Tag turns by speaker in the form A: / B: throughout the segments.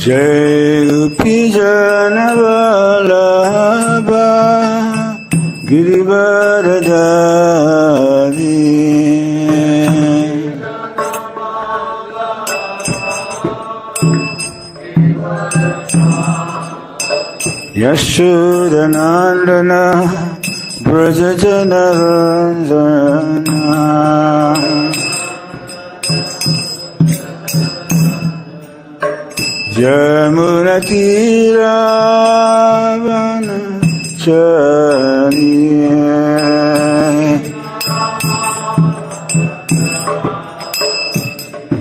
A: Jai Gopi Jana Vallabha Girivaradhari Yashodanandana Brajajanarandana Yamunatiravanachariye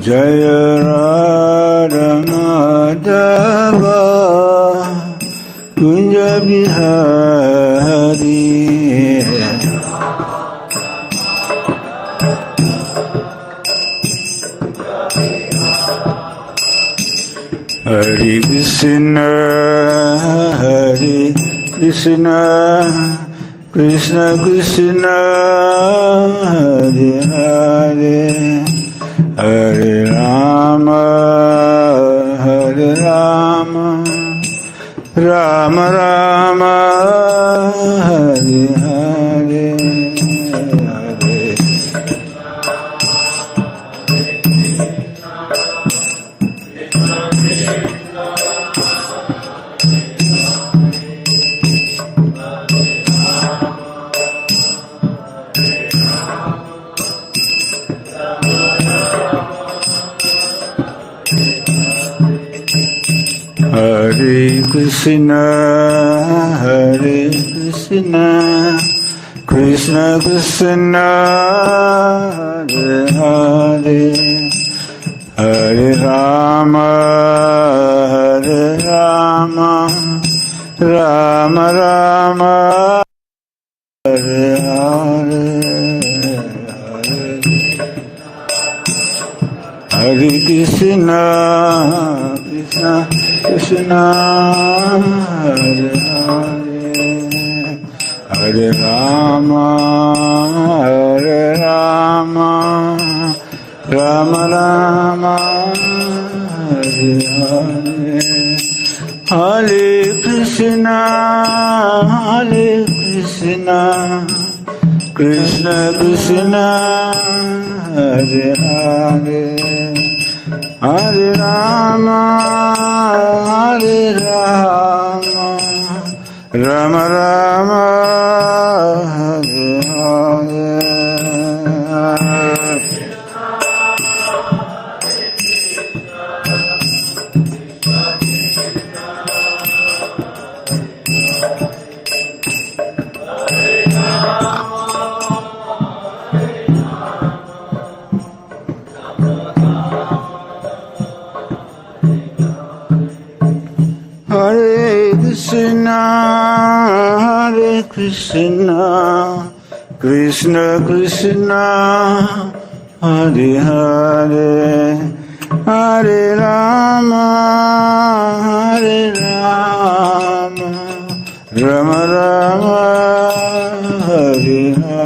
A: Jaya Radha Madhava Kunja Bihari Hare Krishna, Hare Krishna, Krishna Krishna, Hare Hare, Hare Rama, Hare Rama, Rama Rama, Hare Hare, Hare Krishna, Hare Krishna, Krishna Krishna, Hare Hare, Hare Rama, Hare Rama, Rama Rama, Hare Hare, Hare Krishna, Krishna Krishna, Hare Hare, Hare Rama, Hare Rama, Rama Rama, Hare Hare, Hare Krishna, Hare Krishna, Krishna Krishna, Hare Hare, Hare Rama, Hare Rama, Rama Rama, Hare Hare. Hare Krishna, Hare Krishna, Krishna Krishna, Hare Hare, Hare Rama, Hare Rama, Rama Rama, Hare Hare.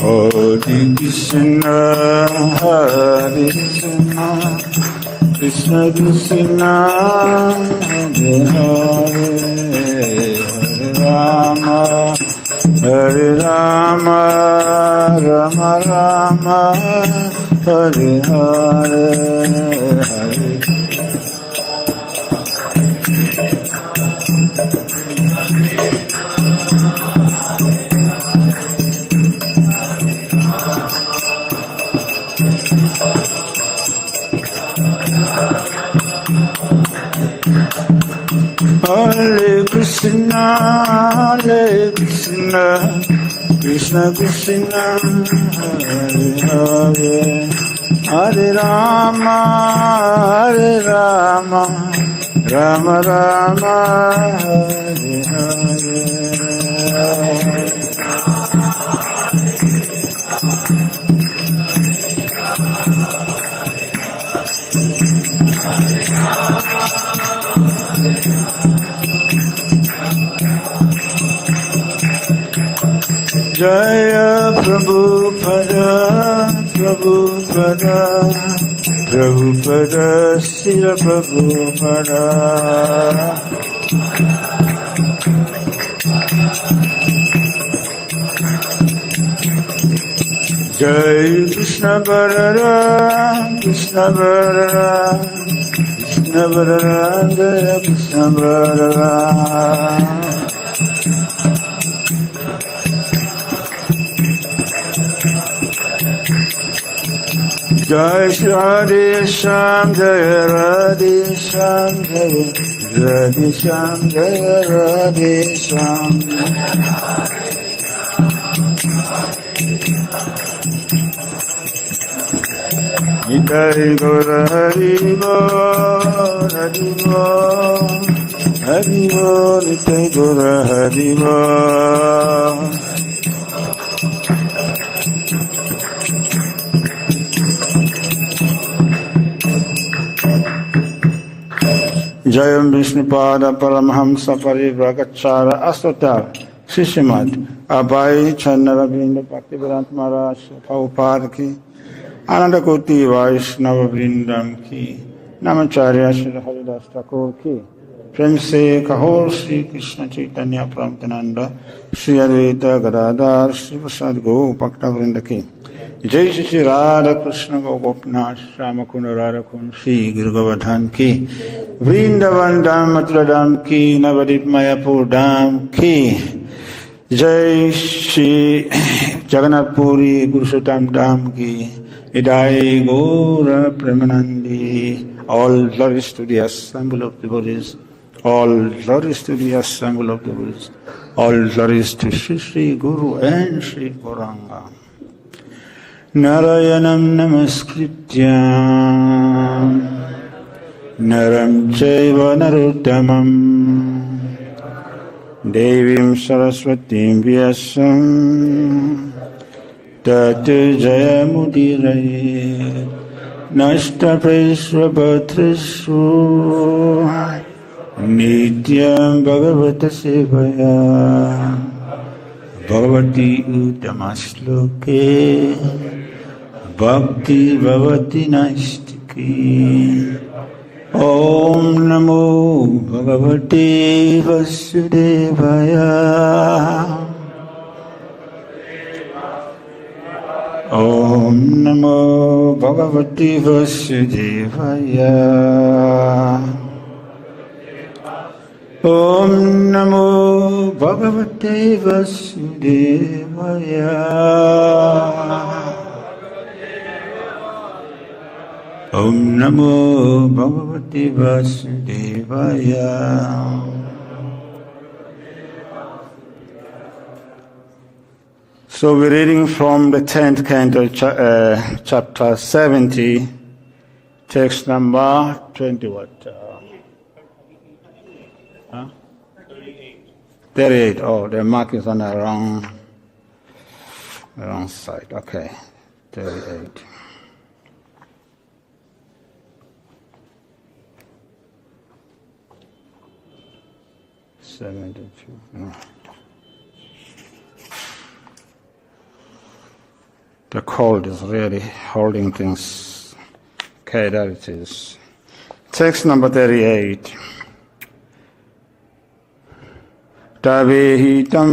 A: Hare Krishna, Hare Krishna, Krishna Krishna, Hare Hare, Hare Rama, Hare Rama, Rama Rama, Hare Hare, Hare Hare Krishna, Hare Krishna, Krishna Krishna, Hare Hare, Hare Rama, Hare Rama, Rama Rama, Hare Hare. Jaya Prabhupada, Prabhupada, Prabhupada, Srila Prabhupada. Jai Krishna Balaram, Krishna Balaram, Krishna Balaram, Jai Krishna Balaram. Jai Shri Radhe Shyam, Jai Radhe Shyam, Jai Radhe Shyam, Jai Radhe Shyam. Nitai Gaura Hari Bol, Hari Bol, Hari Bol, Nitai Gaura Hari Bol. Jayam Vishnupada Paramahamsa Parivragacchara Astata Srimad Abai Chanaravinda Bhakti Maharaj Prabhupada ki Ananda Koti Vaishnava Vrindam ki Namacharya Shri Haridas Thakur ki Prem se Kahor Shri Krishna Chaitanya Prabhupada Shri Advaita Gadadhar Shri Prasad Go Bhakta Vrinda ki Jai Shri Radha Krishna Gopinath Shama Kunda Radha Kunda Shri Guru Govardhan ki Vrindavan Dham Mathura Dham ki Navadip Mayapur Dham ki Jai Shri Jagannath Puri Gurushotam Dham ki Idai Gaura Premanandi. All glories to the assemble of the devotees. All glories to the assemble of the devotees. All glories to Shri Shri Guru and Shri Gauranga. Narayanam namaskritya naram chaiva narottamam devim saraswatim vyasam tato jayamudiraye nashta praisvabhatrishu nityam bhagavata sevaya bhagavati uttamasloke Bhakti Bhavati Naistiki. Om Namo Bhagavate Vasudevaya. Om Namo Bhagavate Vasudevaya. Om Namo Bhagavate Vasudevaya. Om Namo Bhagavate Vasudevaya. So we're reading from the 10th canto, chapter 70, text number 20 what? 38. Oh, the mark is on the wrong side. Okay, 38. No. The cold is really holding things. Okay, there it is. Text number 38. Tavehitaṁ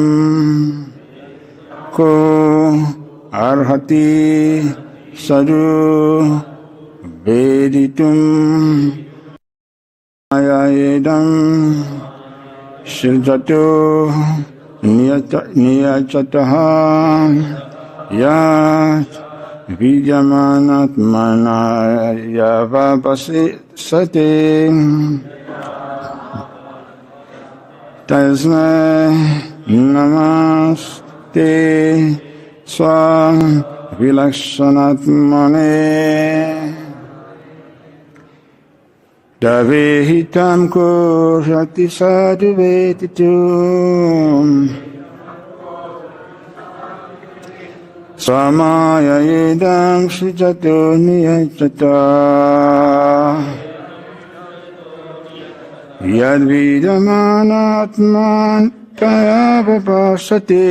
A: ko arhati sādhu veditum māyayēdaṁ sṛjato niyacchataḥ yāt vidyamānātmatayāvabhāsate tasmai namaḥ sva-vilakṣaṇātmane tavehitaṁ rhati sādhu vedituṁ sva-māyayedaṁ sṛjato niyacchataḥ yad vidyamānātmatayāvabhāsate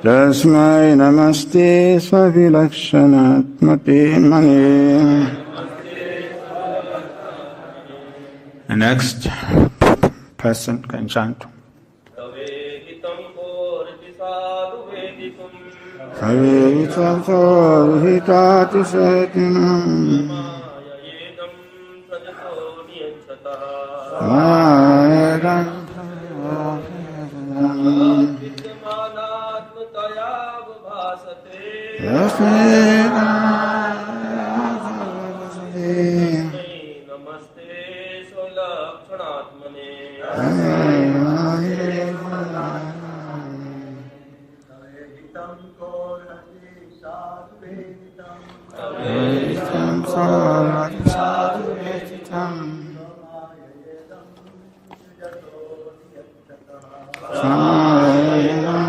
A: tasmai namaste sva-vilakṣaṇātmane. The next person can chant.
B: tavehitaṁ korti sādhu vedituṁ
A: Tavehitaṁ sādhu
B: māyayēdaṁ sṛjato niyacchataḥ
A: māyayā
B: vidyamānātmatayāvabhāsate namaste sva-vilakṣaṇātmane
C: Vedituṁ korati sādhu vedituṁ
A: Vedituṁ sādhu vedituṁ
C: sva-māyayedaṁ sṛjato niyacchataḥ
A: sva-māyayedaṁ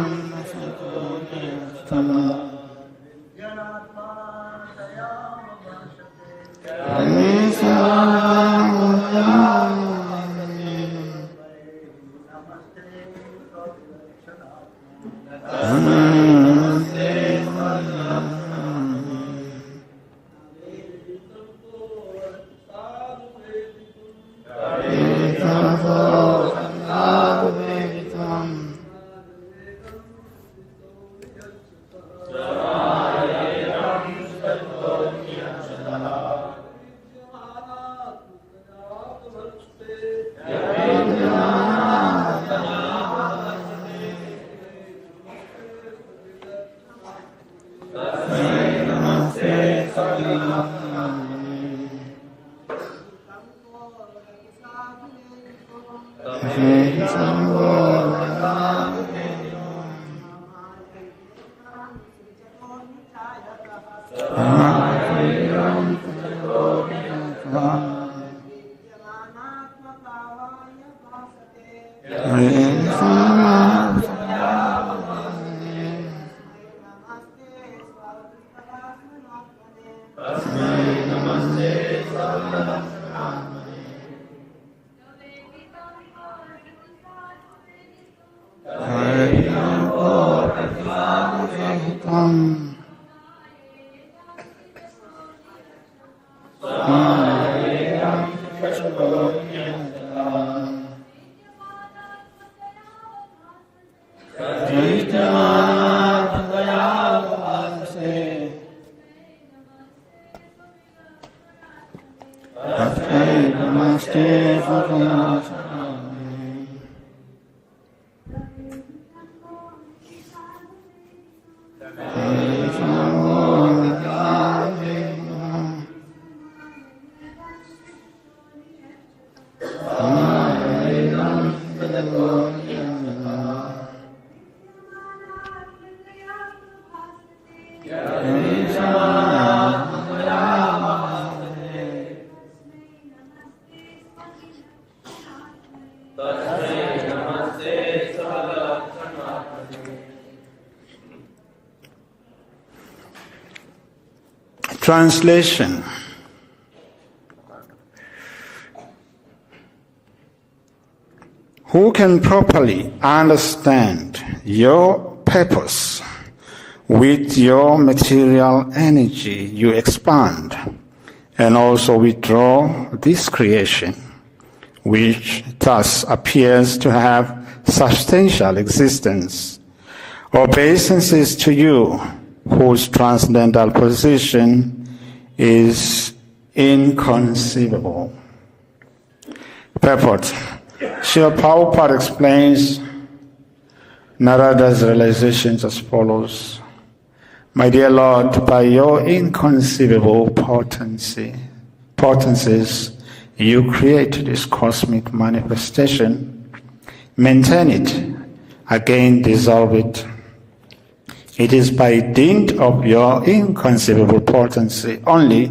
A: Translation. Who can properly understand your purpose? With your material energy you expand and also withdraw this creation, which thus appears to have substantial existence. Obeisances to you, whose transcendental position is inconceivable. Purport. Srila Prabhupada explains Narada's realizations as follows. My dear Lord, by your inconceivable potencies, you create this cosmic manifestation, maintain it, again dissolve it. It is by dint of your inconceivable potency only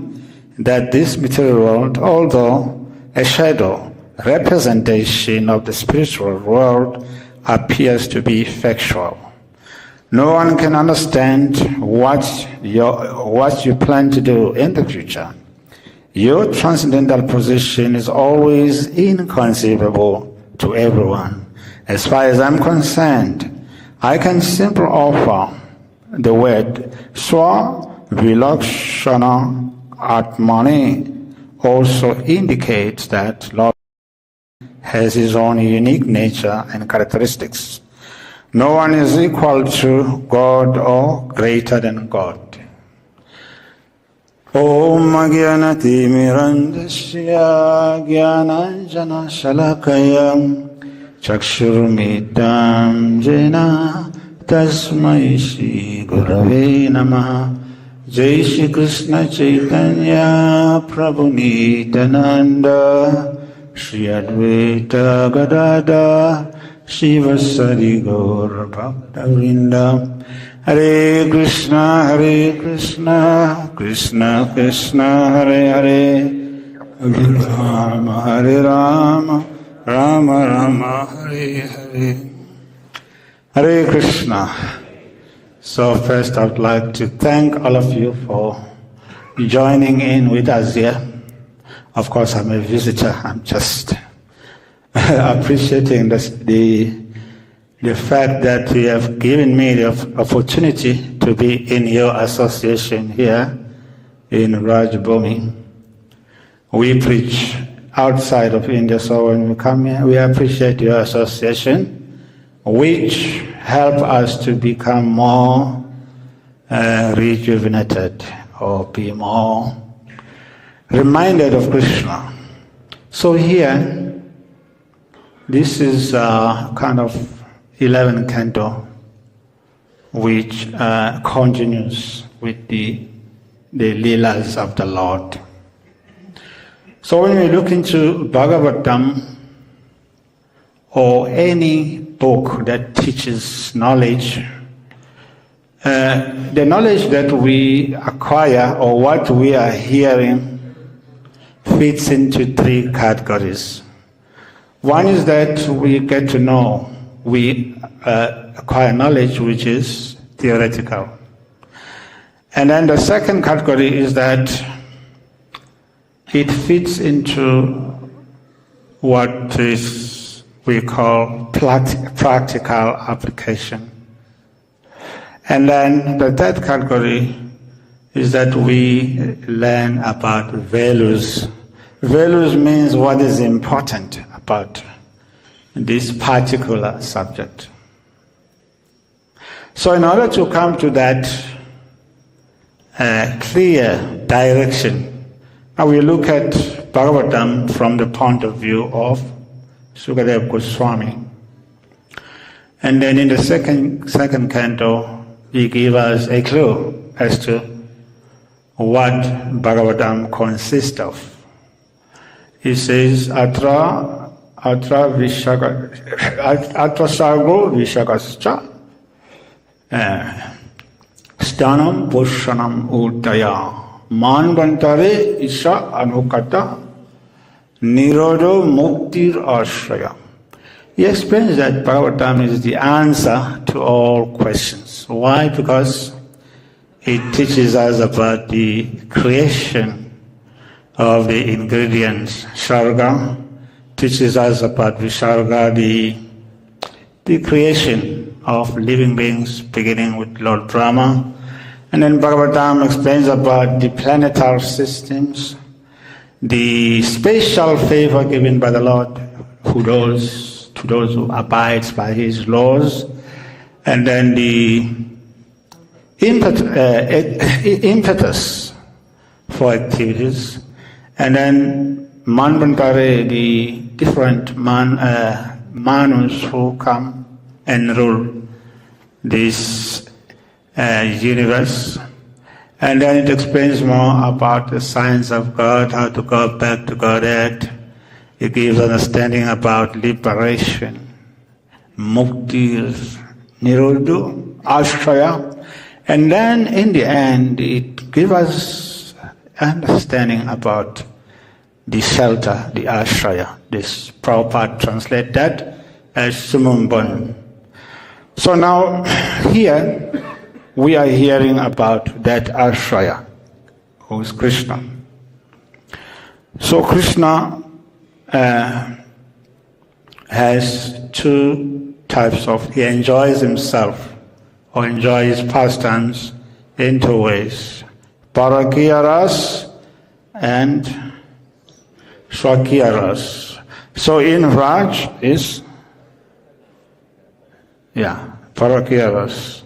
A: that this material world, although a shadow representation of the spiritual world, appears to be effectual. No one can understand what you plan to do in the future. Your transcendental position is always inconceivable to everyone. As far as I'm concerned, I can simply offer the word sva-vilakṣaṇā-ātmane also indicates that Lord has his own unique nature and characteristics. No one is equal to God or greater than God. Om Ajnana-timirandasya Jnana Shalakaya Chakshurumidam Jena tasmai Shri Gurave Namaḥ. Jai Shri Krishna Chaitanya Prabhu Nityananda Shri Advaita Gadada Shivasari Gaur Bhakta-vrinda. Hare Krishna, Krishna Krishna, Hare Hare, Hare Rama, Rama Rama, Hare Hare. Hare Krishna. So first I would like to thank all of you for joining in with us here. Of course, I'm a visitor. I'm just appreciating the fact that you have given me the opportunity to be in your association here in Rajbhumi. We preach outside of India, so when we come here, we appreciate your association, which help us to become more rejuvenated or be more reminded of Krishna. So here, this is kind of 11th canto, which continues with the leelas of the Lord. So when we look into Bhagavatam or any book that teaches knowledge, the knowledge that we acquire or what we are hearing fits into three categories. One is that we get to know, we acquire knowledge which is theoretical. And then the second category is that it fits into what is we call practical application. And then the third category is that we learn about values. Values means what is important about this particular subject. So in order to come to that clear direction, now we look at Bhagavatam from the point of view of Sukadeva Goswami. And then in the second canto, he gives us a clue as to what Bhagavatam consists of. He says, Atra sargo vishakascha stanam pushanam uttaya manvantare isha anukata nirodo muktir ashraya. He explains that Bhagavatam is the answer to all questions. Why? Because it teaches us about the creation of the ingredients, sarga, teaches us about visarga, the creation of living beings, beginning with Lord Brahma. And then Bhagavatam explains about the planetary systems, the special favor given by the Lord to those who abide by His laws, and then the impetus for activities, and then Manvantare, the different manus who come and rule this universe. And then it explains more about the science of God, how to go back to Godhead. It gives understanding about liberation, mukti, nirodha, ashraya. And then in the end, it gives us understanding about the shelter, the ashraya. This Prabhupada translates that as sumumbon. So now here we are hearing about that ashraya, who is Krishna. So Krishna has two types of, he enjoys himself or enjoys pastimes in two ways. Parakiya ras and swakiya ras. So in Raj is, parakiya ras.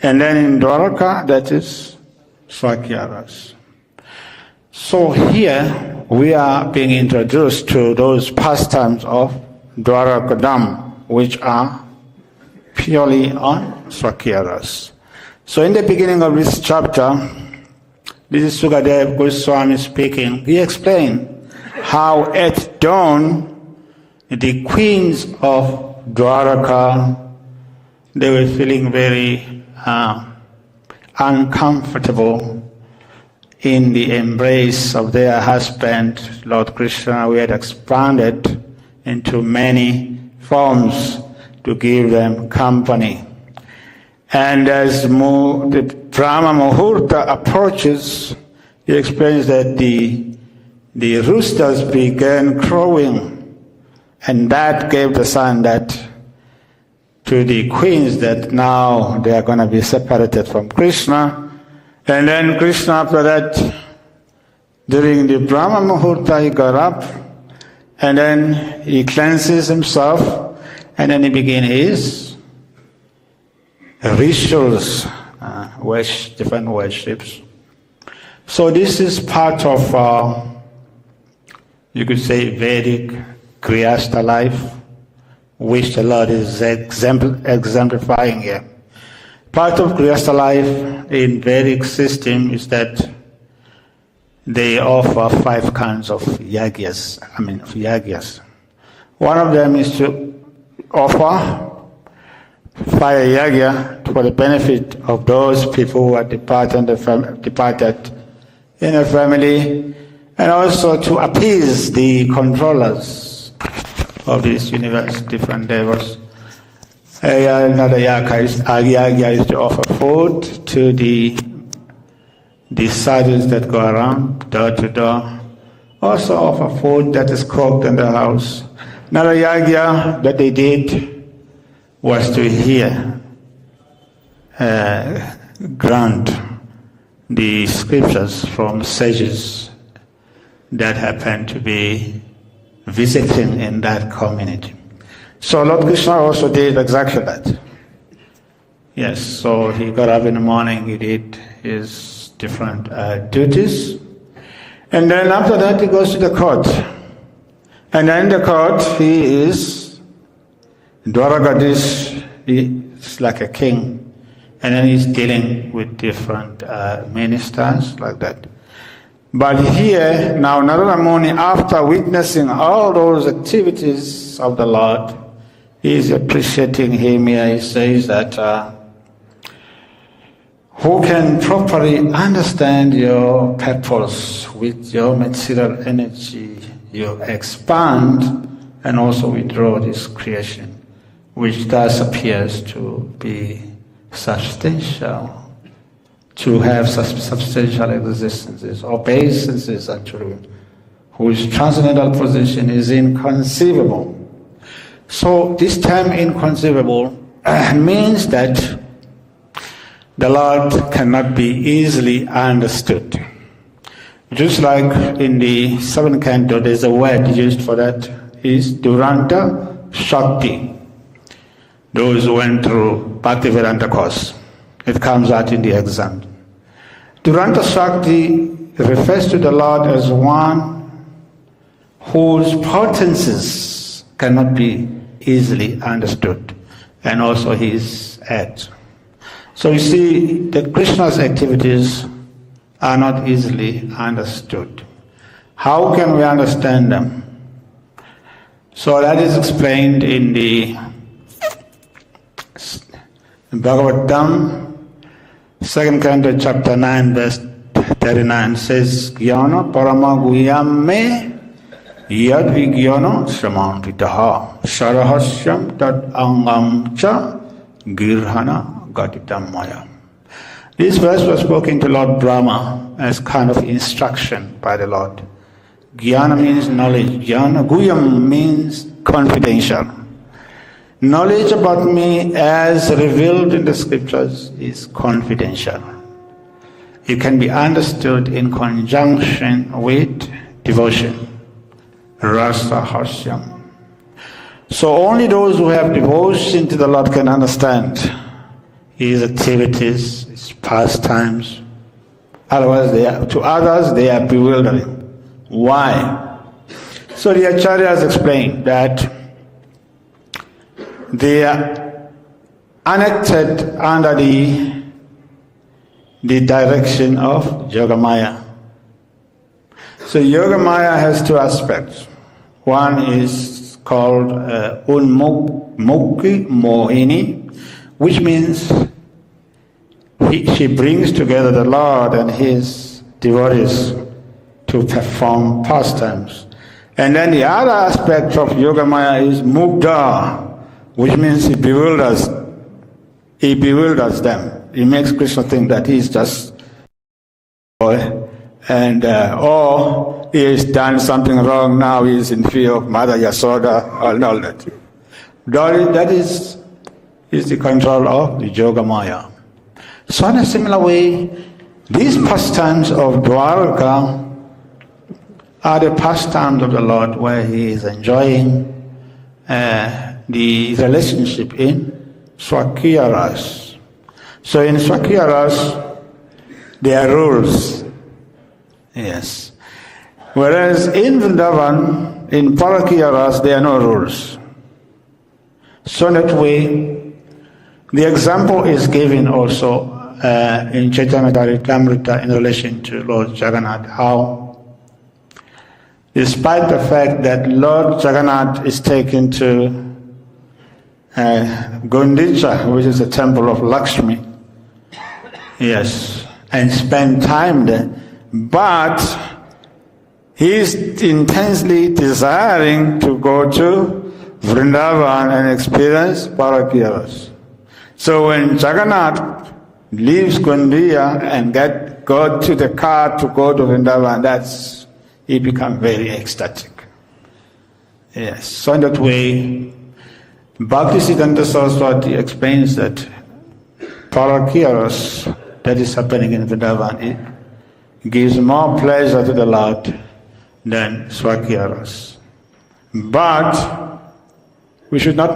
A: And then in Dwaraka, that is swakiya ras. So here we are being introduced to those pastimes of Dwarakadam, which are purely on swakiya ras. So in the beginning of this chapter, this is Sukadev Goswami speaking. He explained how at dawn the queens of Dwaraka, they were feeling very uncomfortable in the embrace of their husband, Lord Krishna, who had expanded into many forms to give them company. And as the Brahma Muhurta approaches, he explains that the roosters began crowing, and that gave the sign that to the queens that now they are going to be separated from Krishna. And then Krishna, after that, during the Brahma Muhurta, he got up, and then he cleanses himself, and then he begins his rituals, different worships. So this is part of, you could say, Vedic Grihastha life, which the Lord is exemplifying here. Part of Grihastha life in Vedic system is that they offer 5 kinds of yagyas. One of them is to offer fire yagya for the benefit of those people who are departed in a family, and also to appease the controllers of this universe, different devils. Another yagya is to offer food to the sadhus that go around door to door. Also offer food that is cooked in the house. Another yagya that they did was to hear, grant the scriptures from sages that happen to be visiting in that community. So Lord Krishna also did exactly that. Yes, so he got up in the morning, he did his different duties, and then after that he goes to the court. And then in the court he is Dwaragadish, he's like a king, and then he's dealing with different ministers like that. But here, now Narada Muni, after witnessing all those activities of the Lord, he is appreciating him here. He says that who can properly understand your purpose with your material energy, you expand and also withdraw this creation, which thus appears to be substantial, to have substantial existences. Obeisances, actually, whose transcendental position is inconceivable. So this term inconceivable means that the Lord cannot be easily understood. Just like in the 7th canto, there's a word used for that, is Duranta Shakti. Those who went through Bhaktivedanta course, it comes out in the exam. Duranta Shakti refers to the Lord as one whose potencies cannot be easily understood, and also his acts. So you see that Krishna's activities are not easily understood. How can we understand them? So that is explained in the Bhagavatam, 2nd canto, chapter 9, verse 39 says, Jnana parama guyam me yad vigyana samantitaḥ sarahasyam tad angam cha girhana gatitam maya. This verse was spoken to Lord Brahma as kind of instruction by the Lord. Jnana means knowledge. Jnana guyam means confidential. Knowledge about me as revealed in the scriptures is confidential. It can be understood in conjunction with devotion. Rasa hasyam. So only those who have devotion to the Lord can understand His activities, His pastimes. Otherwise, to others, they are bewildering. Why? So the acharyas explained that they are enacted under the direction of Yogamaya. So Yogamaya has two aspects. One is called Unmukhi Mohini, which means she brings together the Lord and His devotees to perform pastimes. And then the other aspect of Yogamaya is Mugdha, which means he bewilders them. He makes Krishna think that he's just boy, and or he has done something wrong, now he is in fear of Mother Yasoda, and all that. That is the control of the Yogamaya. So in a similar way, these pastimes of Dwarka are the pastimes of the Lord where He is enjoying the relationship in Swakya-ras. So in Swakya-ras, there are rules. Yes. Whereas in Vrindavan, in Parakya-ras, there are no rules. So in that way, the example is given also in Chaitanya Charitamrita in relation to Lord Jagannath, how despite the fact that Lord Jagannath is taken to Gundicha, which is the temple of Lakshmi, yes, and spend time there, but he is intensely desiring to go to Vrindavan and experience Parakya-ras. So when Jagannath leaves Gundiya and go to the car to go to Vrindavan, he becomes very ecstatic. Yes, so in that way, Bhaktisiddhanta Saraswati explains that Parakya-ras that is happening in Vrindavan, it gives more pleasure to the Lord than Swakya-ras. But we should not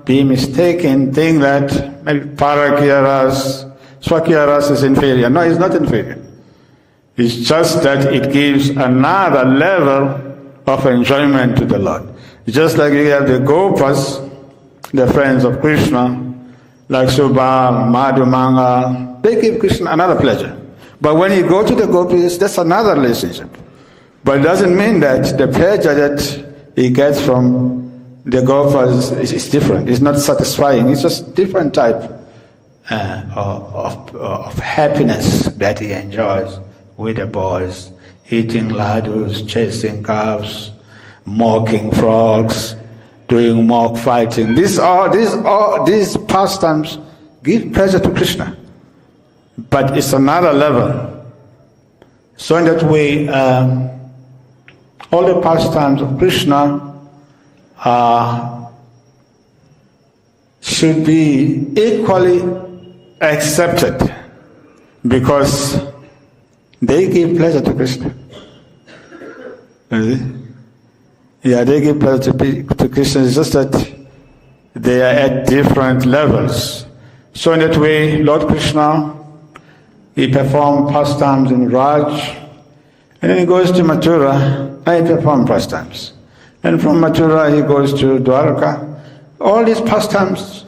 A: be mistaken, think that maybe Parakya-ras, Swakya-ras is inferior. No, it's not inferior. It's just that it gives another level of enjoyment to the Lord. Just like you have the Gopas, the friends of Krishna, like Subha, Madhumanga, they give Krishna another pleasure. But when you go to the Gopis, that's another relationship. But it doesn't mean that the pleasure that he gets from the Gopas is different. It's not satisfying. It's just different type of happiness that he enjoys with the boys, eating ladus, chasing calves, mocking frogs, doing mock fighting. These pastimes give pleasure to Krishna, but it's another level. So in that way, all the pastimes of Krishna should be equally accepted because they give pleasure to Krishna. Yeah, they give pleasure to Krishna. It's just that they are at different levels. So in that way, Lord Krishna, he performed pastimes in Raj, and then he goes to Mathura and he performs pastimes. And from Mathura he goes to Dwarka. All these pastimes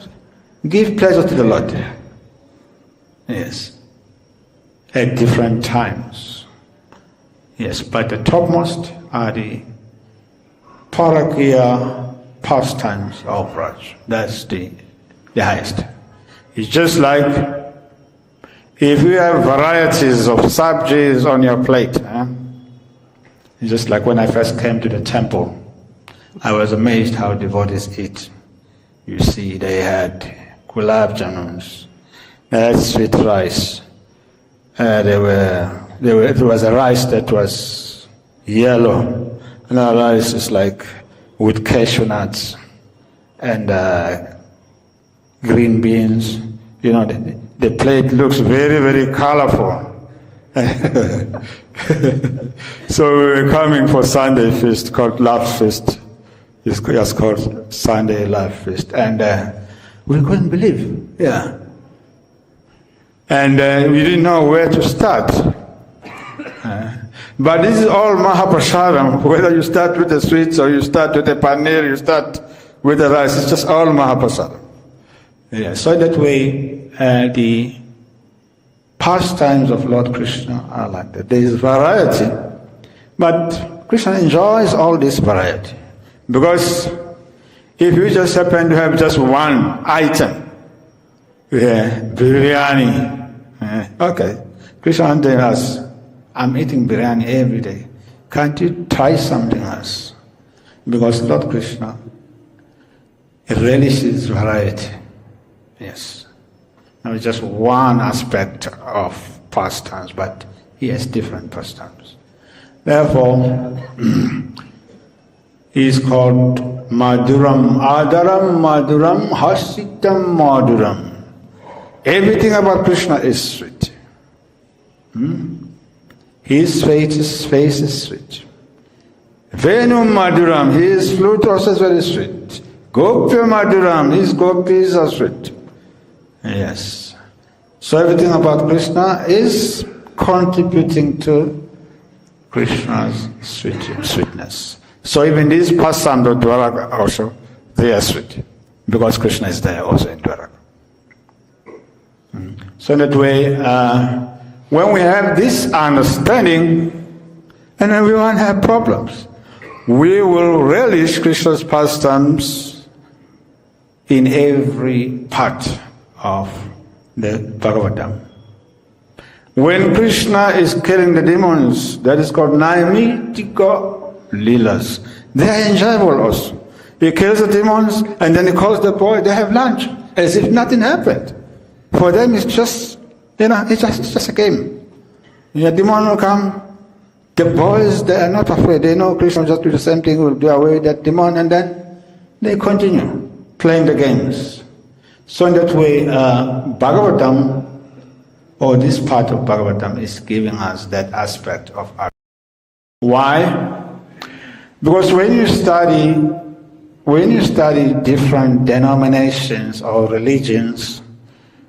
A: give pleasure to the Lord. Yes. At different times. Yes, but the topmost are the Parakya pastimes of Raj. That's the highest. It's just like if you have varieties of sabjis on your plate. It's just like when I first came to the temple, I was amazed how devotees eat. You see, they had gulab jamuns, they had sweet rice, there were there was a rice that was yellow. Another rice is like with cashew nuts and green beans. You know, the plate looks very, very colorful. So we were coming for Sunday feast called Love Feast. It's just called Sunday Love Feast. And we couldn't believe, yeah. And we didn't know where to start. But this is all Mahaprasadam. Whether you start with the sweets or you start with the paneer, you start with the rice, it's just all Mahaprasadam. Yeah, so that way the pastimes of Lord Krishna are like that. There is variety, but Krishna enjoys all this variety. Because if you just happen to have just one item, biryani, okay, Krishna tells us, I'm eating biryani every day. Can't you try something else? Because Lord Krishna relishes variety. Yes. Now it's just one aspect of pastimes, but he has different pastimes. Therefore, he is called Madhuram, Adaram, Madhuram, Hasitam, Madhuram. Everything about Krishna is sweet. His face is sweet. Venu Madhuram, his flute also is very sweet. Gopi Madhuram, his gopis are sweet. Yes. So everything about Krishna is contributing to Krishna's sweetness. So even these pastimes of Dwaraka also, they are sweet. Because Krishna is there also in Dwaraka. So in that way, when we have this understanding, and then we won't have problems. We will relish Krishna's pastimes in every part of the Bhagavatam. When Krishna is killing the demons, that is called Naimittika Leelas. They are enjoyable also. He kills the demons and then he calls the boy, they have lunch, as if nothing happened. For them it's just, it's just a game. The demon will come, the boys, they are not afraid. They know Krishna will just do the same thing, will do away with that demon, and then they continue playing the games. So in that way, Bhagavatam, or this part of Bhagavatam, is giving us that aspect of art. Why? Because when you study different denominations or religions,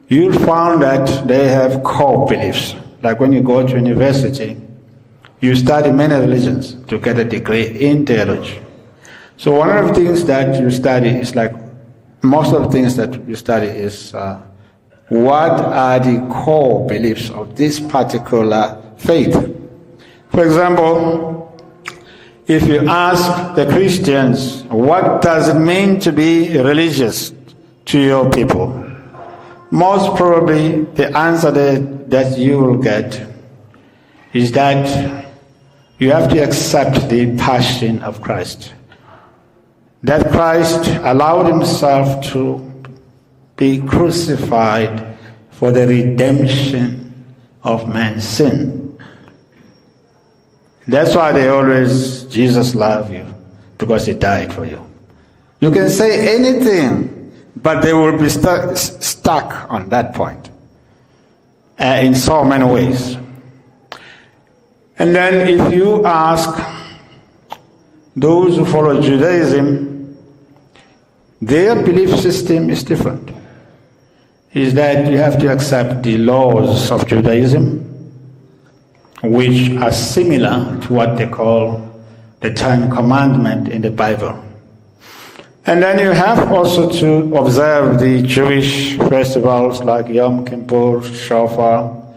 A: you'll find that they have core beliefs. Like when you go to university, you study many religions to get a degree in theology. So one of the things that you study is like, most of the things that you study is what are the core beliefs of this particular faith. For example, if you ask the Christians, what does it mean to be religious to your people? Most probably the answer that you will get is that you have to accept the passion of Christ. That Christ allowed himself to be crucified for the redemption of man's sin. That's why they always, Jesus loves you, because he died for you. You can say anything, but they will be stuck on that point in so many ways. And then if you ask those who follow Judaism, their belief system is different. Is that you have to accept the laws of Judaism, which are similar to what they call the Ten Commandments in the Bible. And then you have also to observe the Jewish festivals like Yom Kippur, Shofar,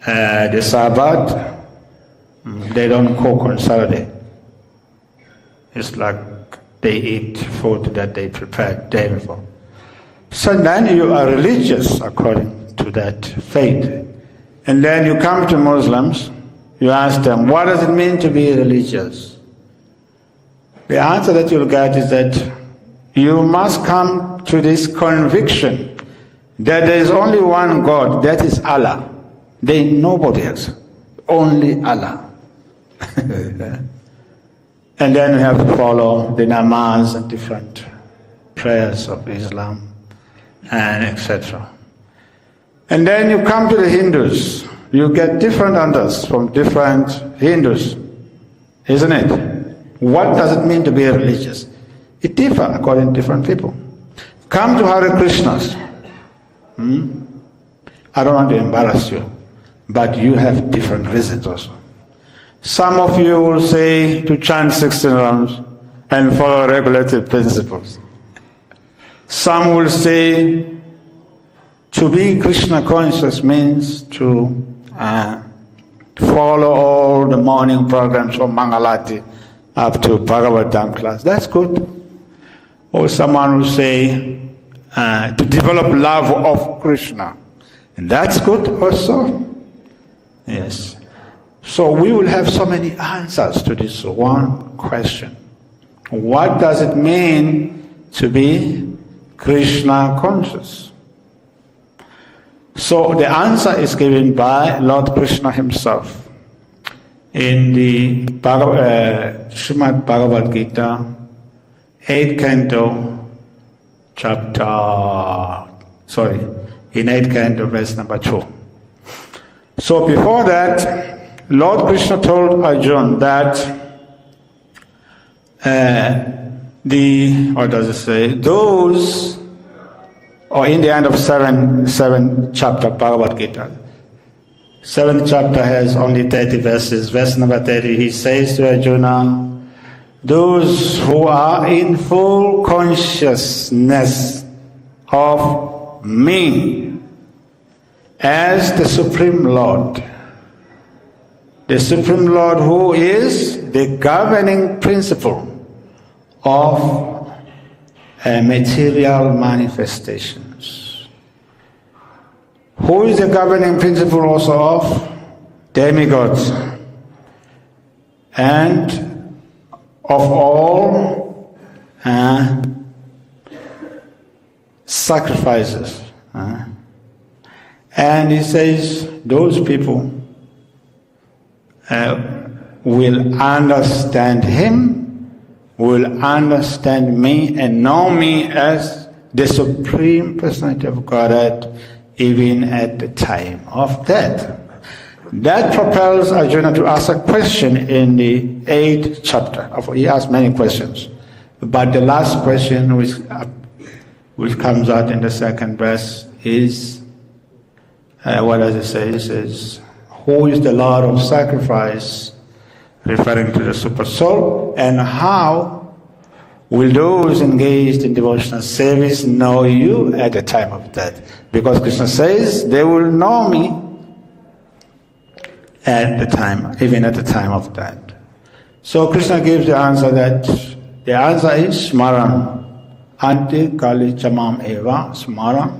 A: the Sabbath. They don't cook on Saturday. It's like they eat food that they prepared the day before. So then you are religious according to that faith. And then you come to Muslims, you ask them, what does it mean to be religious? The answer that you'll get is that you must come to this conviction that there is only one God, that is Allah. There is nobody else. only Allah. And then we have to follow the namaz and different prayers of Islam and etc. And then you come to the Hindus. You get different answers from different Hindus, isn't it? What does it mean to be religious? It differs according to different people. Come to Hare Krishnas. I don't want to embarrass you, but you have different reasons also. Some of you will say to chant 16 rounds and follow regulative principles. Some will say to be Krishna conscious means to follow all the morning programs from Mangalati up to Bhagavatam class. That's good. Or someone will say to develop love of Krishna. And that's good also. Yes. So we will have so many answers to this one question. What does it mean to be Krishna conscious? So the answer is given by Lord Krishna himself in the Srimad Bhagavad Gita, 8th canto, in 8th canto, verse number 2. So before that, Lord Krishna told Arjuna that those, or in the end of 7th chapter Bhagavad Gita, 7th chapter has only 30 verses. Verse number 30, he says to Arjuna, those who are in full consciousness of me as the Supreme Lord, the Supreme Lord who is the governing principle of material manifestations, who is the governing principle also of demigods and of all sacrifices. And he says those people will understand him, will understand me and know me as the Supreme Personality of Godhead even at the time of death. That propels Arjuna to ask a question in the 8th chapter. He asked many questions, but the last question which comes out in the 2nd verse is, what does it say? It says, who is the Lord of sacrifice, referring to the Supersoul, and how will those engaged in devotional service know you at the time of death? Because Krishna says they will know me at the time, even at the time of death. So Krishna gives the answer that the answer is Smaran. Anti Kali Chamam Eva Smaran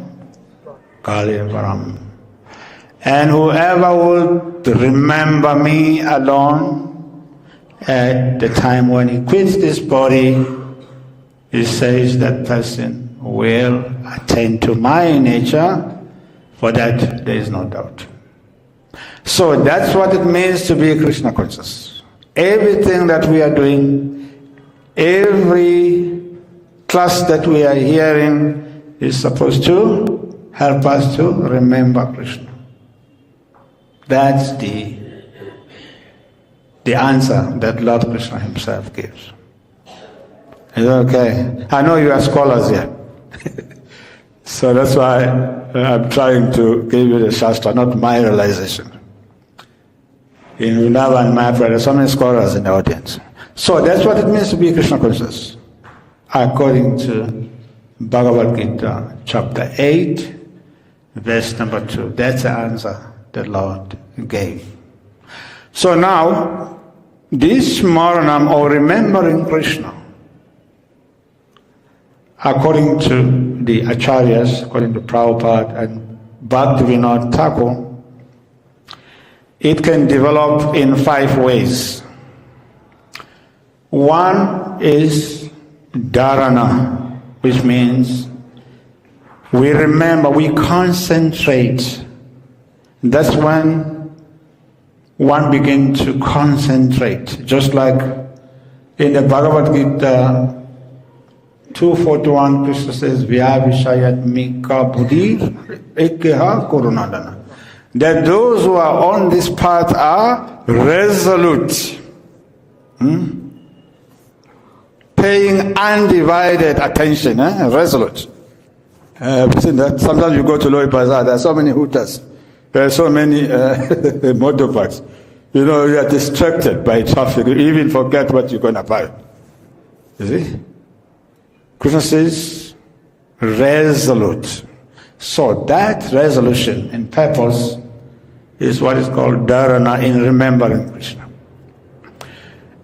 A: Kali Varam. And whoever would remember me alone at the time when he quits this body, he says that person will attain to my nature, for that there is no doubt. So that's what it means to be Krishna conscious. Everything that we are doing, every class that we are hearing is supposed to help us to remember Krishna. That's the answer that Lord Krishna himself gives. Is that okay? I know you are scholars here. So that's why I'm trying to give you the Shastra, not my realization. In Vrindavan and Mayapur, there are so many scholars in the audience. So that's what it means to be Krishna conscious, according to Bhagavad Gita, chapter 8, verse number 2. That's the answer the Lord gave. So now, this Smaranam, or remembering Krishna, according to the Acharyas, according to Prabhupada and Bhaktivinoda Thakur, it can develop in 5 ways. One is dharana, which means we remember, we concentrate. That's when one begins to concentrate, just like in the Bhagavad Gita 2:41, Krishna says, "Vyavishayatmika buddhi ekkeha kurunadana." That those who are on this path are resolute, paying undivided attention, resolute. I've seen that. Sometimes you go to Loi Bazaar, there are so many hooters, there are so many motorbikes. You know, you are distracted by traffic, you even forget what you're going to buy. You see? Krishna says, resolute. So that resolution and purpose is what is called dharana, in remembering Krishna.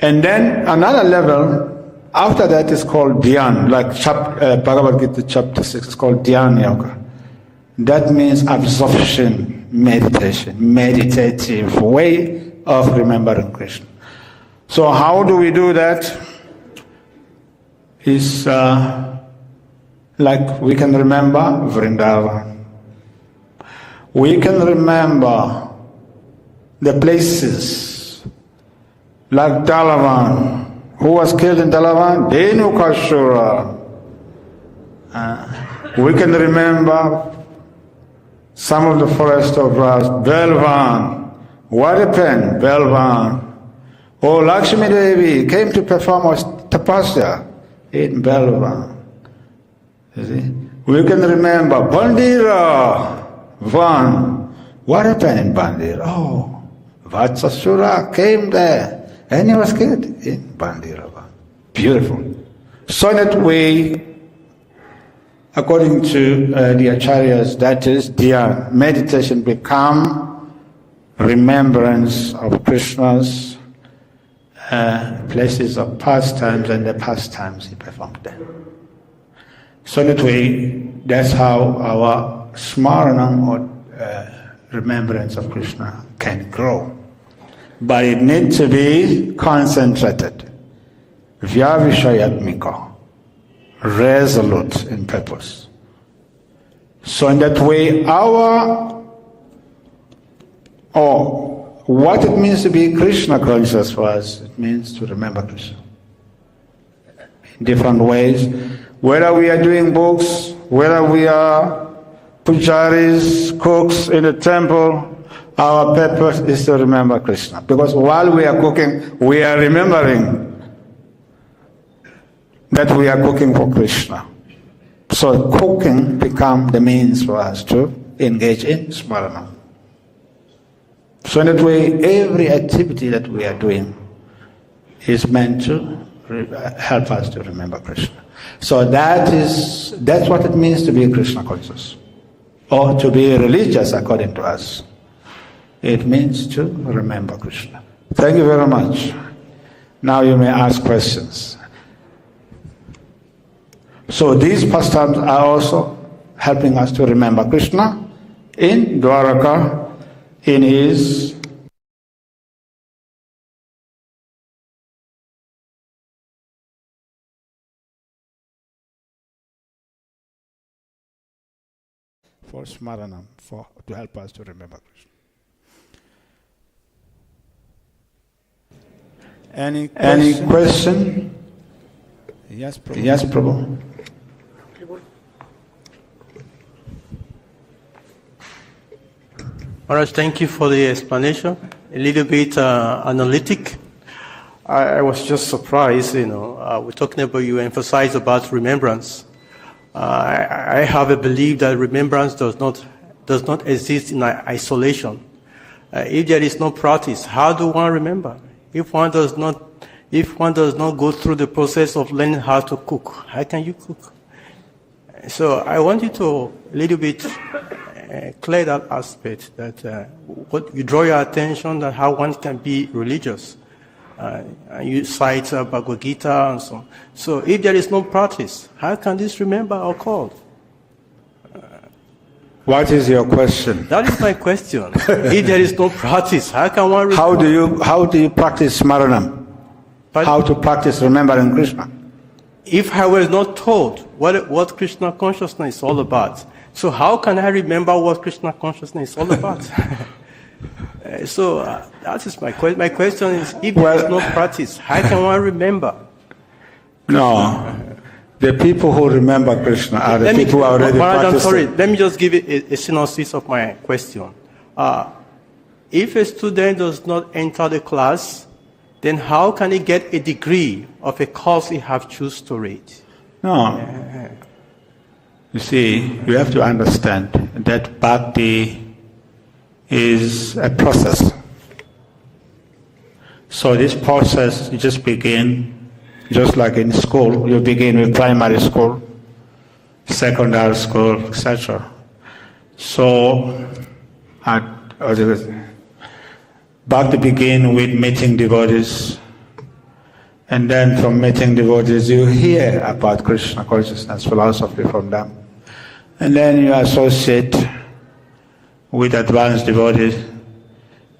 A: And then another level after that is called dhyan, like Bhagavad Gita chapter 6 is called dhyan yoga. That means absorption, meditation, meditative way of remembering Krishna. So how do we do that? Is like we can remember Vrindavan. We can remember the places like Dalavan. Who was killed in Dalavan? Dhenukasura. We can remember some of the forest of Belvan. What happened? Belvan. Oh, Lakshmi Devi came to perform tapasya in Belvan. You see? We can remember Bandira Van. What happened in Bandira? Oh, Vatsasura came there and he was killed in Bandira Van. Beautiful. So that way, according to the acharyas, that is dhyan, meditation become remembrance of Krishna's places of pastimes and the pastimes he performed there. So that way, that's how our smaranam or remembrance of Krishna can grow. But it needs to be concentrated. Vyavishayatmika, resolute in purpose. So in that way, what it means to be Krishna conscious for us, it means to remember Krishna. In different ways, whether we are doing books, whether we are pujaris, cooks in the temple, our purpose is to remember Krishna. Because while we are cooking, we are remembering that we are cooking for Krishna. So cooking becomes the means for us to engage in smarana. So in that way, every activity that we are doing is meant to help us to remember Krishna. So that's what it means to be Krishna conscious, or to be religious according to us. It means to remember Krishna. Thank you very much. Now you may ask questions. So these pastimes are also helping us to remember Krishna in Dwaraka, in his for smaranam, to help us to remember Krishna. Any question? Yes, Prabhu. Yes, Prabhu.
D: Maharaj, thank you for the explanation. A little bit analytic. I was just surprised, we're talking about, you emphasize about remembrance. I have a belief that remembrance does not exist in isolation. If there is no practice, how do one remember? If one does not go through the process of learning how to cook, how can you cook? So I want you to a little bit clear that aspect, that what you draw your attention that how one can be religious. You cite Bhagavad Gita and so on. So if there is no practice, how can this remember occur?
A: What is your question?
D: That is my question. If there is no practice, how can one remember?
A: How do you practice smaranam? How to practice remembering Krishna?
D: If I was not told what Krishna consciousness is all about, so how can I remember what Krishna consciousness is all about? So that is my question. My question is, if
A: Well-
D: there is no practice, how can one remember?
A: No. The people who remember Krishna are the people who are already
D: Maharaj, I'm
A: practicing.
D: sorry. Let me just give it a synopsis of my question. If a student does not enter the class, then how can he get a degree of a course he have choose to read?
A: No. You see, you have to understand that bhakti is a process. So this process, you just begin, just like in school, you begin with primary school, secondary school, etc. So, bhakti begin with meeting devotees, and then from meeting devotees you hear about Krishna consciousness philosophy from them. And then you associate with advanced devotees.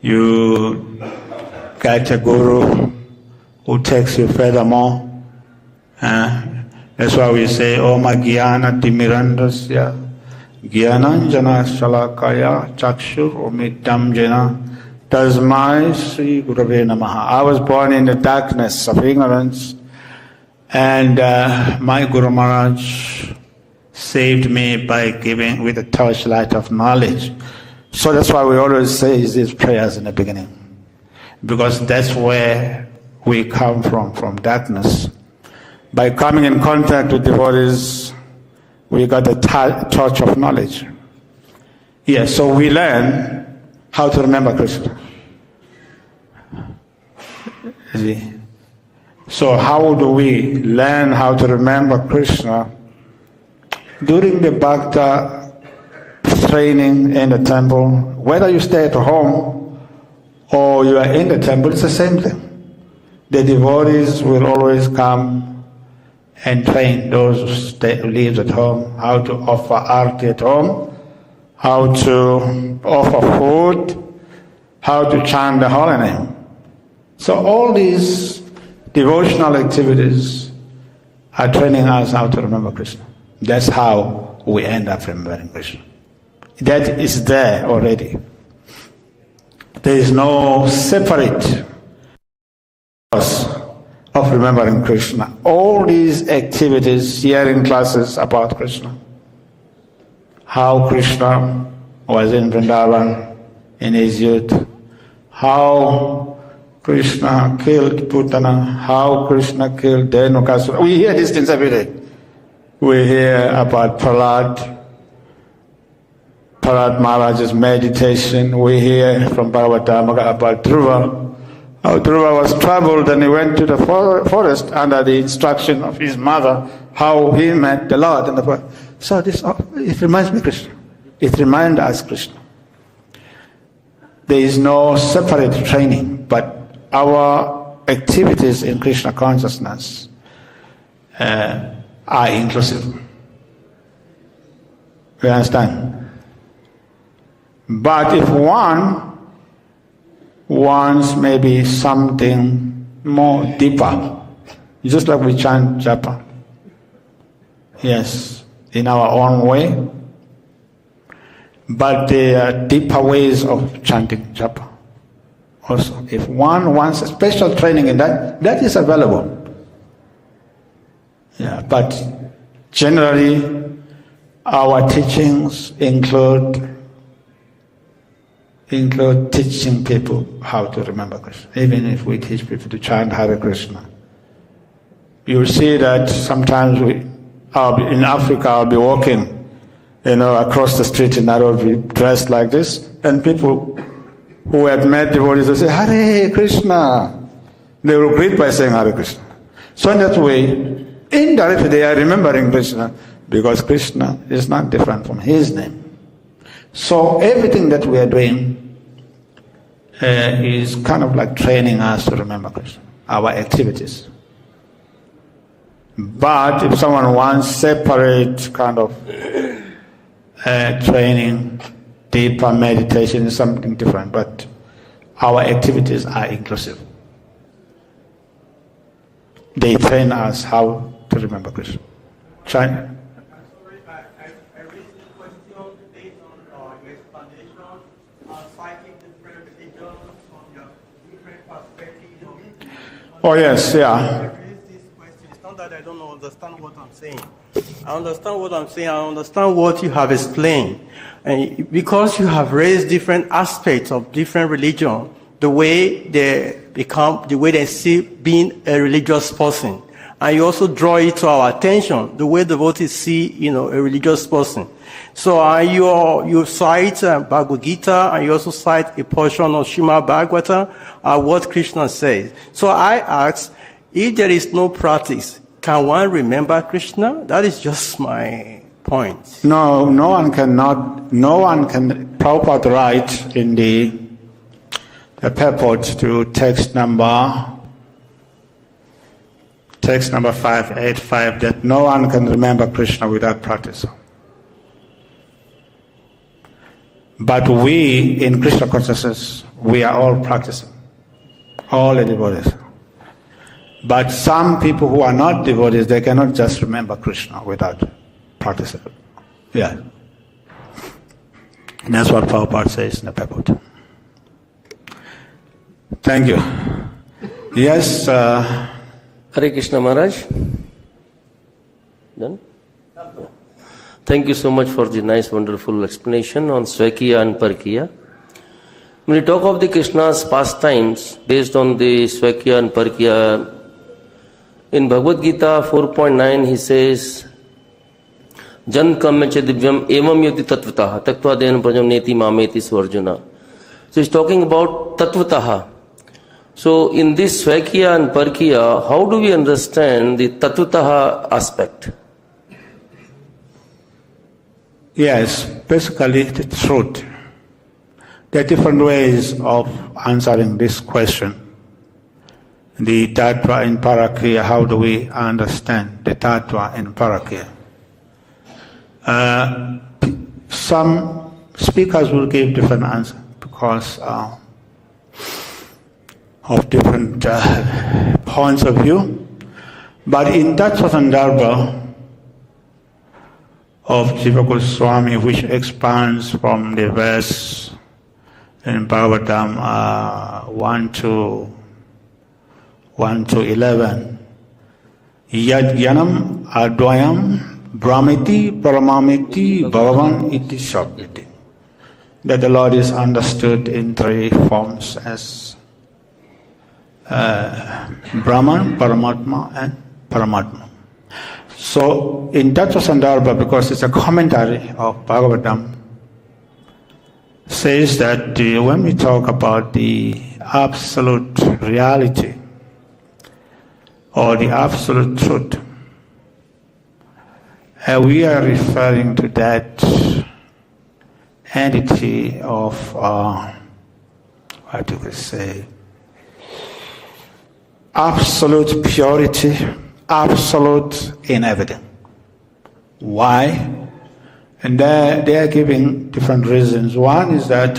A: You get a guru who takes you furthermore. That's why we say, Om Agyana Timirandasya Gyananjana Shalakaya Chakshur Omidam Jena tasmai Sri Gurave namaḥ. I was born in the darkness of ignorance, and my Guru Maharaj saved me by giving with the torchlight of knowledge. So that's why we always say these prayers in the beginning, because that's where we come from darkness. By coming in contact with devotees, we got the torch of knowledge. Yes, so we learn how to remember Krishna. See? So how do we learn how to remember Krishna? During the Bhakta training in the temple, whether you stay at home or you are in the temple, it's the same thing. The devotees will always come and train those who live at home, how to offer arhati at home, how to offer food, how to chant the holy name. So all these devotional activities are training us how to remember Krishna. That's how we end up remembering Krishna. That is there already. There is no separate process of remembering Krishna. All these activities, hearing classes about Krishna, how Krishna was in Vrindavan in his youth, how Krishna killed Putana, how Krishna killed Dhenukasura. We hear these things every day. We hear about Prahlad Maharaj's meditation. We hear from Bhagavatam about Dhruva, how Dhruva was troubled and he went to the forest under the instruction of his mother, how he met the Lord in the forest. So this, it reminds me of Krishna. It reminds us Krishna. There is no separate training, but our activities in Krishna consciousness are inclusive. You understand? But if one wants maybe something more deeper, just like we chant japa, yes, in our own way, but there are deeper ways of chanting japa. Also, if one wants a special training in that, that is available. Yeah, but generally, our teachings include teaching people how to remember Krishna. Even if we teach people to chant Hare Krishna, you will see that sometimes in Africa, I'll be walking, across the street in Nairobi, dressed like this, and people who had met devotees will say, Hare Krishna. They will greet by saying Hare Krishna. So in that way, indirectly they are remembering Krishna, because Krishna is not different from his name. So everything that we are doing is kind of like training us to remember Krishna, our activities. But if someone wants separate kind of training, deeper meditation is something different, but our activities are inclusive. They train us how to remember Krishna. China.
E: I raised the question based on your explanation, citing different
A: Oh, yes, yeah.
D: I raise this question. It's not that I don't understand what I'm saying. I understand what I'm saying. I understand what you have explained. And because you have raised different aspects of different religion, the way they see being a religious person. And you also draw it to our attention, the way devotees see, a religious person. So you cite Bhagavad Gita, and you also cite a portion of Srimad Bhagavatam, what Krishna says. So I ask, if there is no practice, can one remember Krishna? That is just my point.
A: No one can, Prabhupada write in the purport to text number 585 that no one can remember Krishna without practice. But we, in Krishna consciousness, we are all practicing. All the devotees. But some people who are not devotees, they cannot just remember Krishna without practicing. Yeah. And that's what Prabhupada says in the purport. Thank you. Yes,
E: Hare Krishna Maharaj. Done? Thank you so much for the nice, wonderful explanation on Swakiya and Parkiya. When we talk of the Krishna's pastimes based on the Swakiya and Parkiya, in Bhagavad Gita 4.9 he says, Jan kamya cha divyam evam yoti tatvataha taktva dehan prajam neti mameti swarjuna. So he's talking about tatvataha. So in this Swakiya and Parkiya, how do we understand the tatvataha aspect?
A: yes, basically the truth. There are different ways of answering this question. The tattva in Parkiya, how do we understand the tattva in Parkiya? Some speakers will give different answers because of different points of view. But in that sandarbha of Jiva Swami, which expands from the verse in Bhagavatam 1 to 11, Yad-yanam advayam brahmiti paramamiti bhagavan iti sabditi. That the Lord is understood in three forms as Brahman, Paramatma and Paramatma. So in Tattva Sandarbha, because it's a commentary of Bhagavatam, says that when we talk about the absolute reality or the absolute truth, we are referring to that entity of, what do we say, absolute purity, absolute inevitable. Why? And they are giving different reasons. One is that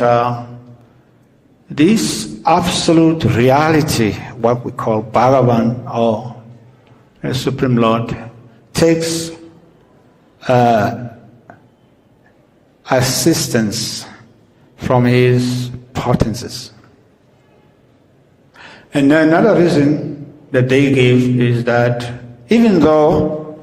A: this absolute reality, what we call Bhagavan or the Supreme Lord, takes assistance from his potencies. And another reason that they give is that even though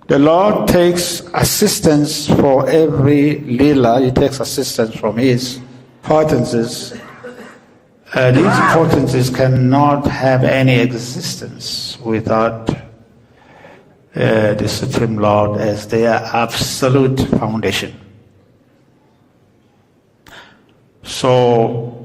A: the Lord takes assistance for every lila, he takes assistance from his potencies, these potencies cannot have any existence without the Supreme Lord as their absolute foundation. So,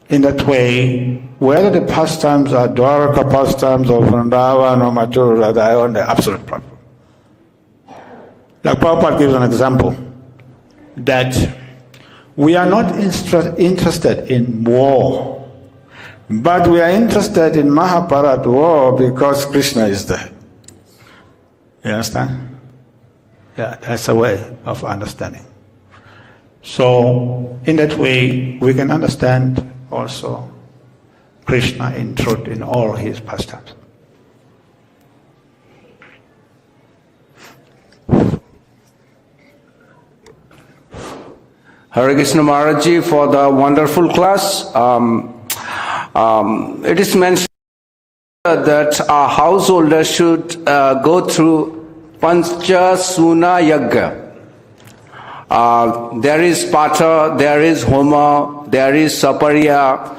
A: in that way, whether the pastimes are Dwaraka pastimes or Vrindavan or Mathura, they are on the absolute platform. Like Prabhupada gives an example that we are not interested in war, but we are interested in Mahabharata war because Krishna is there. You understand? Yeah, that's a way of understanding. So, in that way, we can understand also Krishna in truth in all his pastimes.
F: Hare Krishna Maharaj Ji for the wonderful class. It is mentioned that a householder should go through Pancha Suna Yagya. There is Pata, there is Homa, there is Saparya,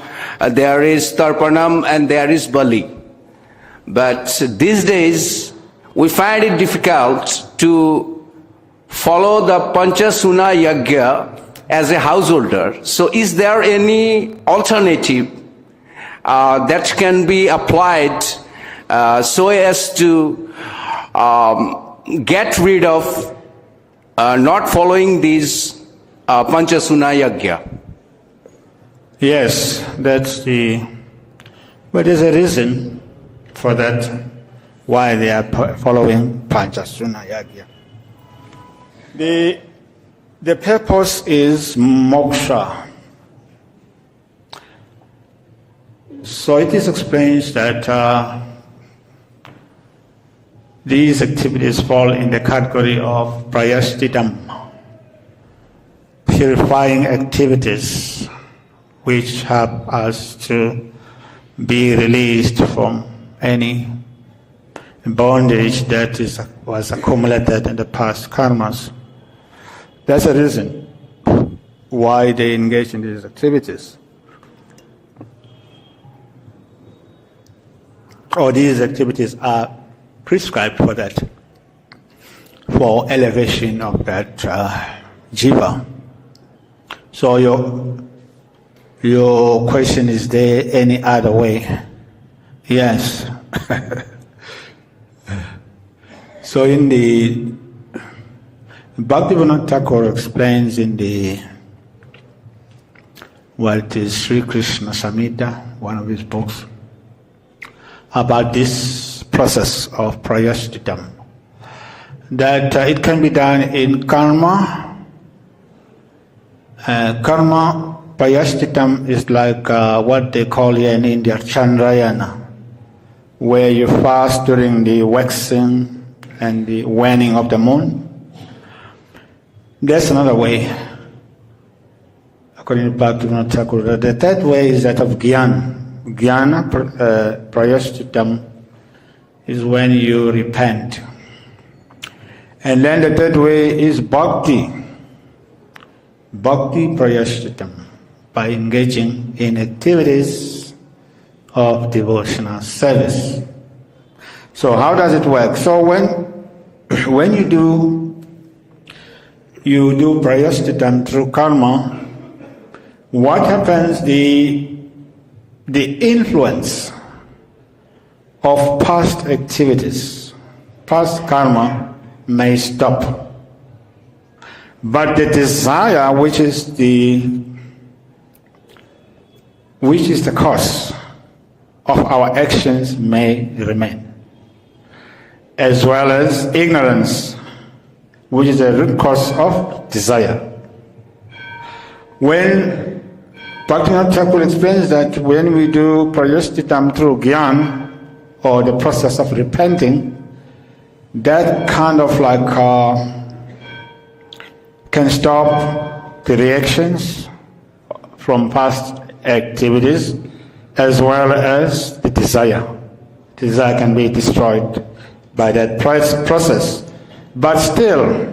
F: there is Tarpanam, and there is Bali. But these days, we find it difficult to follow the Pancha Suna Yagya as a householder. So is there any alternative that can be applied so as to get rid of not following these Pancha Suna Yagya?
A: Yes, but there's a reason for that, why they are following Pancha Suna Yagya. The purpose is moksha. So it is explained that these activities fall in the category of prayaschitam, purifying activities which help us to be released from any bondage that was accumulated in the past karmas. That's the reason why they engage in these activities. Or these activities are prescribed for that, for elevation of that jiva. So your question, is there any other way? Yes. So in the Bhaktivinoda Thakur explains in the Sri Krishna Samhita, one of his books, about this process of prayaschitam, that it can be done in karma. Karma prayaschitam is like what they call here in India Chandrayana, where you fast during the waxing and the waning of the moon. That's another way, according to Bhaktivinoda Thakur. The third way is that of jnana. Jnana prayaschitam is when you repent. And then the third way is bhakti. Bhakti prayaschitam, by engaging in activities of devotional service. So how does it work? So when you do prayaschitam through karma, what happens? The influence of past activities, past karma, may stop. But the desire, which is the cause of our actions, may remain, as well as ignorance, which is the root cause of desire. When Bhaktivinoda Thakur explains that when we do prayaschitam through jnana, or the process of repenting, that kind of like can stop the reactions from past activities, as well as the desire. Desire can be destroyed by that process. But still,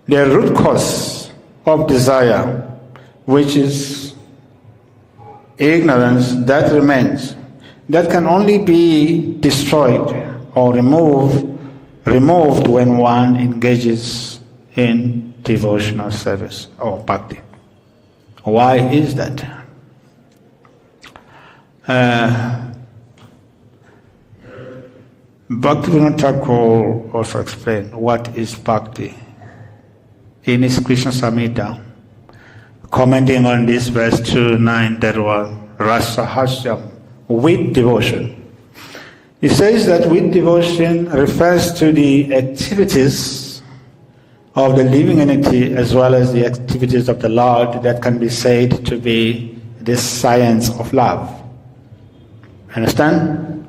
A: the root cause of desire, which is ignorance, that remains. That can only be destroyed or removed when one engages in devotional service or bhakti. Why is that? Bhaktivinoda Thakur also explained what is bhakti in his Krishna Samhita, commenting on this verse 2:9, that was rasahasyam, with devotion. He says that with devotion refers to the activities of the living entity as well as the activities of the Lord that can be said to be the science of love. Understand?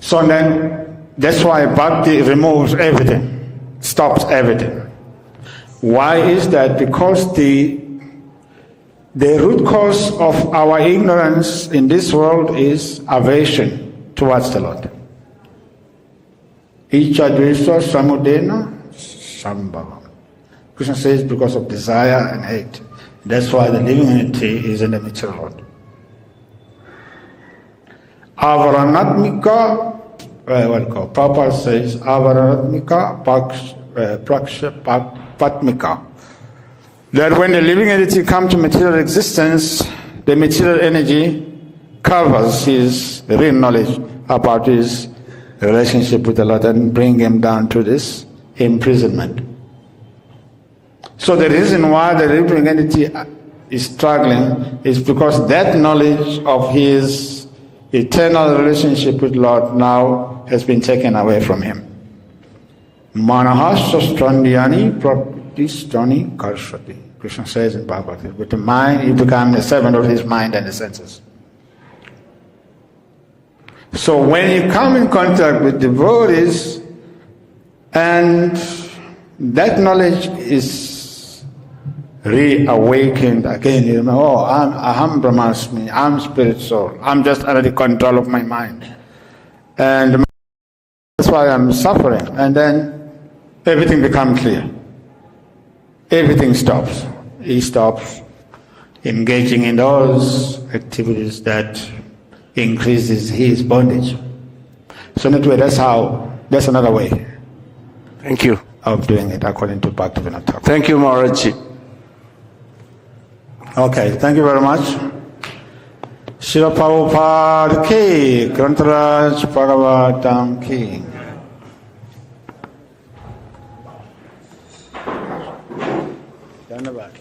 A: So then, that's why bhakti removes everything, stops everything. Why is that? Because the The root cause of our ignorance in this world is aversion towards the Lord. Ichadvesa samudena sambhavam. Krishna says because of desire and hate. That's why the living entity is in the material world. Avaranatmika, Prabhupada says, Avaranatmika Prakshapatmika. That when the living entity comes to material existence, the material energy covers his real knowledge about his relationship with the Lord and bring him down to this imprisonment. So the reason why the living entity is struggling is because that knowledge of his eternal relationship with Lord now has been taken away from him. Manahasastrandyani pratishtani karshati. Krishna says in Bhagavatam, with the mind he becomes the servant of his mind and the senses. So when you come in contact with devotees and that knowledge is reawakened again, you know, oh, I'm Aham Brahmasmi, I'm Spirit Soul, I'm just under the control of my mind. And that's why I'm suffering. And then everything becomes clear. Everything stops. He stops engaging in those activities that increases his bondage. So in that way, that's another way.
F: Thank you.
A: Of doing it according to Bhakti.
F: Thank you, Maharaj.
A: Okay, thank you very much. Srila Prabhupada ki, Grantaraj Bhagavatam ki. Dhanyavad.